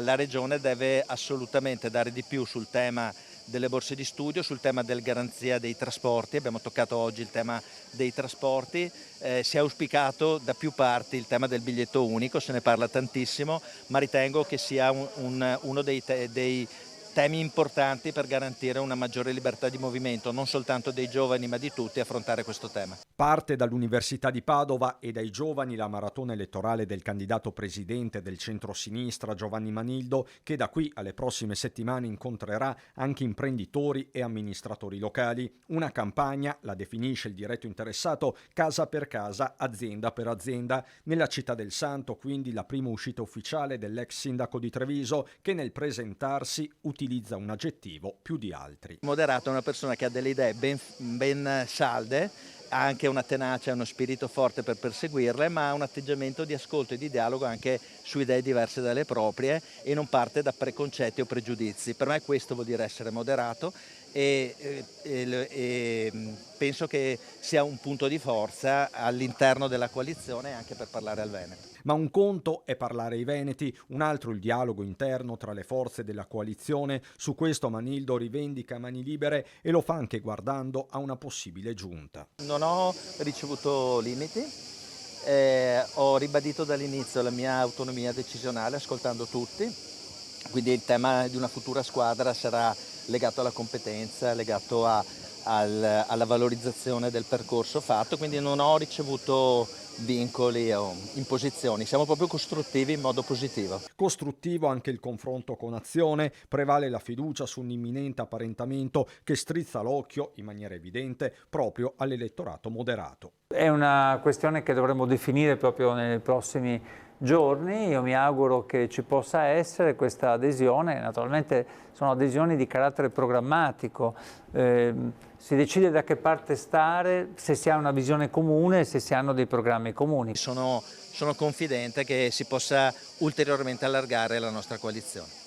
La Regione deve assolutamente dare di più sul tema delle borse di studio, sul tema della garanzia dei trasporti. Abbiamo toccato oggi il tema dei trasporti, si è auspicato da più parti il tema del biglietto unico, se ne parla tantissimo, ma ritengo che sia uno dei temi importanti per garantire una maggiore libertà di movimento, non soltanto dei giovani ma di tutti, affrontare questo tema. Parte dall'Università di Padova e dai giovani la maratona elettorale del candidato presidente del centro-sinistra Giovanni Manildo, che da qui alle prossime settimane incontrerà anche imprenditori e amministratori locali. Una campagna, la definisce il diretto interessato, casa per casa, azienda per azienda. Nella città del Santo, quindi, la prima uscita ufficiale dell'ex sindaco di Treviso, che nel presentarsi utilizza un aggettivo più di altri. Moderato è una persona che ha delle idee ben salde, ha anche una tenacia e uno spirito forte per perseguirle, ma ha un atteggiamento di ascolto e di dialogo anche su idee diverse dalle proprie e non parte da preconcetti o pregiudizi. Per me questo vuol dire essere moderato e penso che sia un punto di forza all'interno della coalizione anche per parlare al Veneto. Ma un conto è parlare ai veneti, un altro il dialogo interno tra le forze della coalizione. Su questo Manildo rivendica mani libere e lo fa anche guardando a una possibile giunta. Non ho ricevuto limiti, ho ribadito dall'inizio la mia autonomia decisionale ascoltando tutti, quindi il tema di una futura squadra sarà legato alla competenza, legato alla valorizzazione del percorso fatto, quindi non ho ricevuto vincoli o imposizioni, siamo proprio costruttivi in modo positivo. Costruttivo anche il confronto con Azione, prevale la fiducia su un imminente apparentamento che strizza l'occhio in maniera evidente proprio all'elettorato moderato. È una questione che dovremo definire proprio nei prossimi giorni. Io mi auguro che ci possa essere questa adesione. Naturalmente sono adesioni di carattere programmatico, si decide da che parte stare, se si ha una visione comune, se si hanno dei programmi comuni. Sono confidente che si possa ulteriormente allargare la nostra coalizione.